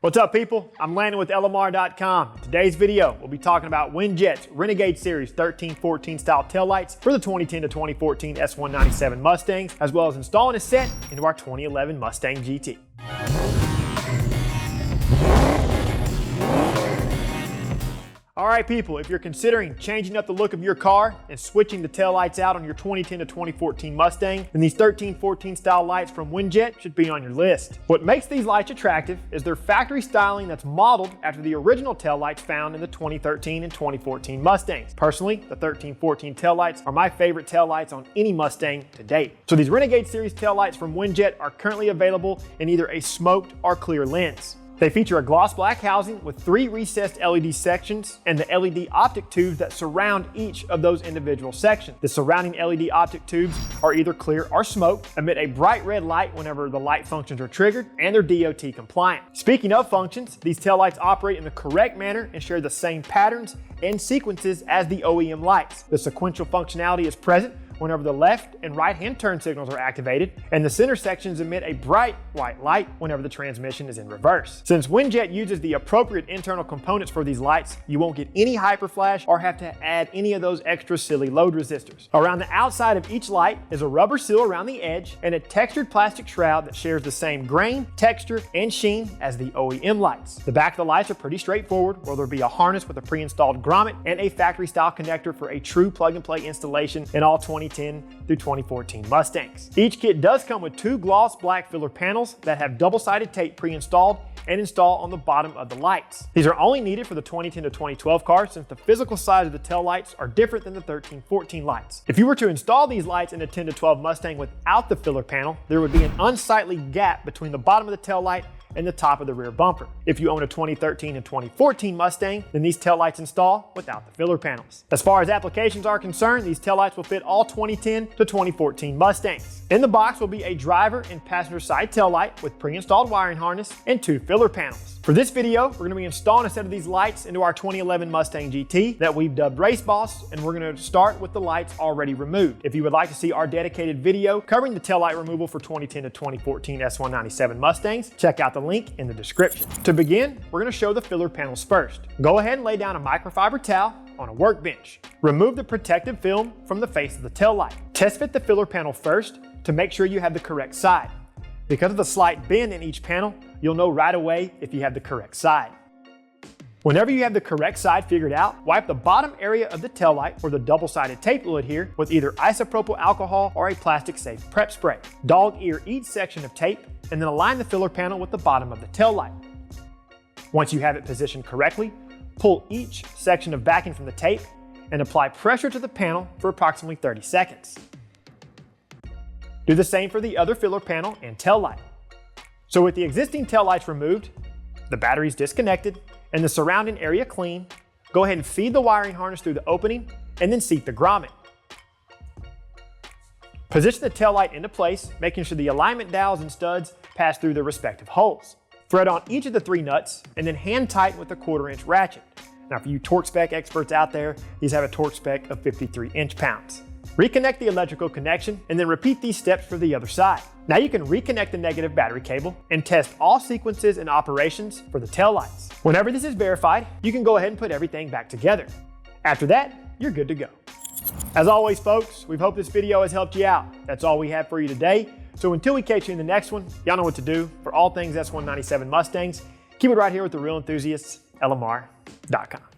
What's up, people? I'm Landon with LMR.com. In today's video, we'll be talking about Winjet's Renegade Series 1314 style taillights for the 2010 to 2014 S197 Mustangs, as well as installing a set into our 2011 Mustang GT. All right, people, if you're considering changing up the look of your car and switching the taillights out on your 2010 to 2014 Mustang, then these 1314 style lights from Winjet should be on your list. What makes these lights attractive is their factory styling that's modeled after the original taillights found in the 2013 and 2014 Mustangs. Personally, the 1314 taillights are my favorite taillights on any Mustang to date. So these Renegade Series taillights from Winjet are currently available in either a smoked or clear lens. They feature a gloss black housing with 3 recessed LED sections and the LED optic tubes that surround each of those individual sections. The surrounding LED optic tubes are either clear or smoked, emit a bright red light whenever the light functions are triggered, and they're DOT compliant. Speaking of functions, these taillights operate in the correct manner and share the same patterns and sequences as the OEM lights. The sequential functionality is present whenever the left and right hand turn signals are activated, and the center sections emit a bright white light whenever the transmission is in reverse. Since Winjet uses the appropriate internal components for these lights, you won't get any hyperflash or have to add any of those extra silly load resistors. Around the outside of each light is a rubber seal around the edge and a textured plastic shroud that shares the same grain, texture, and sheen as the OEM lights. The back of the lights are pretty straightforward, where there'll be a harness with a pre-installed grommet and a factory style connector for a true plug-and-play installation in all 2010 through 2014 Mustangs. Each kit does come with 2 gloss black filler panels that have double-sided tape pre-installed and installed on the bottom of the lights. These are only needed for the 2010 to 2012 cars, since the physical size of the tail lights are different than the 1314 lights. If you were to install these lights in a 10 to 12 Mustang without the filler panel, there would be an unsightly gap between the bottom of the tail light and the top of the rear bumper. If you own a 2013 and 2014 Mustang, then these taillights install without the filler panels. As far as applications are concerned, these taillights will fit all 2010 to 2014 Mustangs. In the box will be a driver and passenger side taillight with pre-installed wiring harness and 2 filler panels. For this video, we're going to be installing a set of these lights into our 2011 Mustang GT that we've dubbed Race Boss, and we're going to start with the lights already removed. If you would like to see our dedicated video covering the taillight removal for 2010 to 2014 S197 Mustangs, check out the link in the description. To begin, we're going to show the filler panels first. Go ahead and lay down a microfiber towel on a workbench. Remove the protective film from the face of the taillight. Test fit the filler panel first to make sure you have the correct side. Because of the slight bend in each panel, you'll know right away if you have the correct side. Whenever you have the correct side figured out, wipe the bottom area of the taillight where the double-sided tape will adhere with either isopropyl alcohol or a plastic safe prep spray. Dog ear each section of tape and then align the filler panel with the bottom of the taillight. Once you have it positioned correctly, pull each section of backing from the tape and apply pressure to the panel for approximately 30 seconds. Do the same for the other filler panel and tail light. So with the existing tail lights removed, the batteries disconnected, and the surrounding area clean, go ahead and feed the wiring harness through the opening and then seat the grommet. Position the tail light into place, making sure the alignment dowels and studs pass through their respective holes. Thread on each of the 3 nuts and then hand tighten with a 1/4 inch ratchet. Now for you torque spec experts out there, these have a torque spec of 53 inch-pounds. Reconnect the electrical connection and then repeat these steps for the other side. Now you can reconnect the negative battery cable and test all sequences and operations for the tail lights. Whenever this is verified, you can go ahead and put everything back together. After that, you're good to go. As always, folks, we hope this video has helped you out. That's all we have for you today. So until we catch you in the next one, y'all know what to do. For all things S197 Mustangs, keep it right here with the real enthusiasts, LMR.com.